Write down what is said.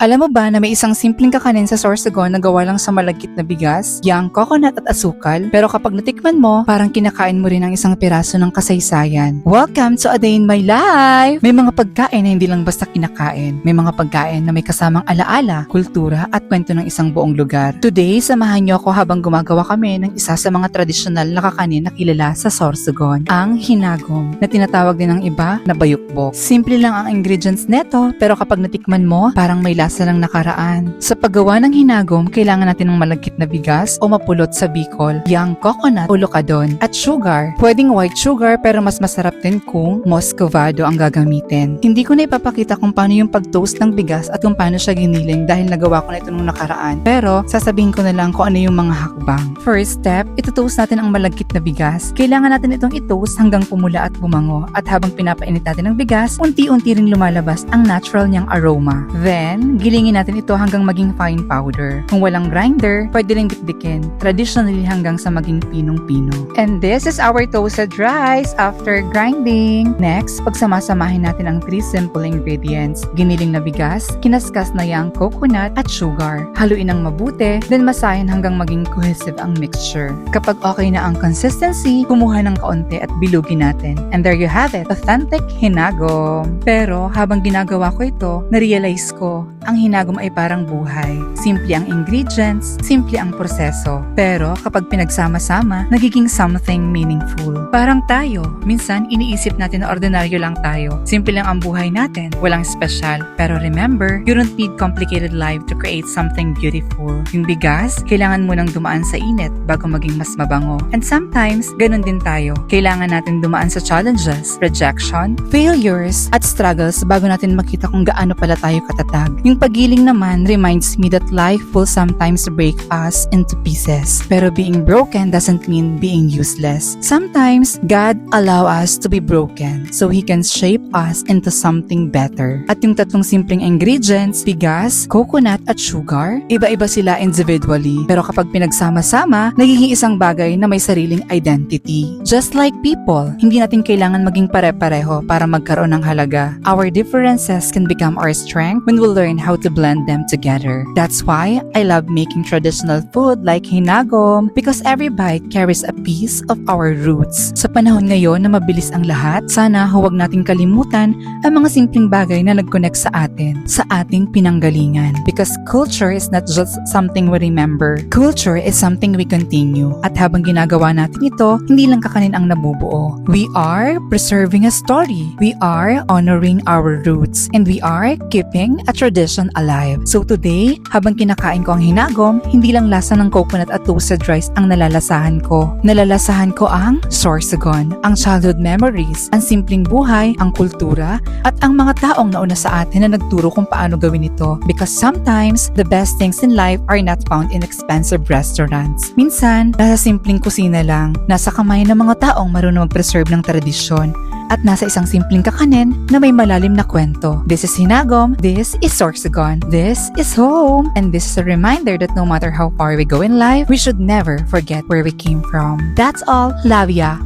Alam mo ba na may isang simpleng kakanin sa Sorsogon na gawa lang sa malagkit na bigas, yang coconut at asukal, pero kapag natikman mo, parang kinakain mo rin ang isang piraso ng kasaysayan. Welcome to A Day in My Life! May mga pagkain na hindi lang basta kinakain. May mga pagkain na may kasamang alaala, kultura at kwento ng isang buong lugar. Today, samahan niyo ako habang gumagawa kami ng isa sa mga tradisyonal na kakanin na kilala sa Sorsogon, ang hinagom, na tinatawag din ng iba na bayukbok. Simple lang ang ingredients neto, pero kapag natikman mo, parang may lasa ng nakaraan. Sa paggawa ng hinagom, kailangan natin ng malagkit na bigas o mapulot sa Bicol, yang coconut o lokadon, at sugar. Pwedeng white sugar pero mas masarap din kung muscovado ang gagamitin. Hindi ko na ipapakita kung paano yung pag-toast ng bigas at kung paano siya giniling dahil nagawa ko na ito nung nakaraan. Pero sasabihin ko na lang kung ano yung mga hakbang. First step, ito-toast natin ang malagkit na bigas. Kailangan natin itong i-toast hanggang pumula at bumango. At habang pinapainit natin ang bigas, unti-unti rin lumalabas ang natural niyang aroma. Then, gilingin natin ito hanggang maging fine powder. Kung walang grinder, pwede rin dikdikin. Traditionally hanggang sa maging pinong-pino. And this is our toasted rice after grinding. Next, pagsamasamahin natin ang 3 simple ingredients. Giniling na bigas, kinaskas na yang coconut at sugar. Haluin ng mabuti, then masahin hanggang maging cohesive ang mixture. Kapag okay na ang consistency, kumuha ng kaunti at bilugin natin. And there you have it, authentic hinagom. Pero habang ginagawa ko ito, na-realize ko, ang hinagom ay parang buhay. Simple ang ingredients, simple ang proseso. Pero kapag pinagsama-sama, nagiging something meaningful. Parang tayo, minsan iniisip natin na ordinaryo lang tayo. Simple lang ang buhay natin, walang special. Pero remember, you don't need complicated life to create something beautiful. Yung bigas, kailangan mo nang dumaan sa init bago maging mas mabango. And sometimes, ganun din tayo. Kailangan natin dumaan sa challenges, rejection, failures, at struggles bago natin makita kung gaano pala tayo katatag. Yung paggiling naman reminds me that life will sometimes break us into pieces. Pero being broken doesn't mean being useless. Sometimes, God allow us to be broken so He can shape us into something better. At yung tatlong simpleng ingredients, bigas, coconut at sugar, iba-iba sila individually. Pero kapag pinagsama-sama, nagiging isang bagay na may sariling identity. Just like people, hindi natin kailangan maging pare-pareho para magkaroon ng halaga. Our differences can become our strength when we learn how to blend them together. That's why I love making traditional food like hinagom because every bite carries a piece of our roots. Sa panahon ngayon na mabilis ang lahat, sana huwag nating kalimutan ang mga simpleng bagay na nag-connect sa atin, sa ating pinanggalingan. Because culture is not just something we remember. Culture is something we continue. At habang ginagawa natin ito, hindi lang kakanin ang nabubuo. We are preserving a story. We are honoring our roots. And we are keeping a tradition alive. So today, habang kinakain ko ang hinagom, hindi lang lasa ng coconut at toasted rice ang nalalasahan ko. Nalalasahan ko ang Sorsogon, ang childhood memories, ang simpleng buhay, ang kultura, at ang mga taong nauna sa atin na nagturo kung paano gawin ito. Because sometimes, the best things in life are not found in expensive restaurants. Minsan, nasa simpleng kusina lang, nasa kamay ng mga taong marunong mag-preserve ng tradisyon, at nasa isang simpleng kakanin na may malalim na kwento. This is hinagom, this is Sorsogon, this is home, and this is a reminder that no matter how far we go in life, we should never forget where we came from. That's all, love ya!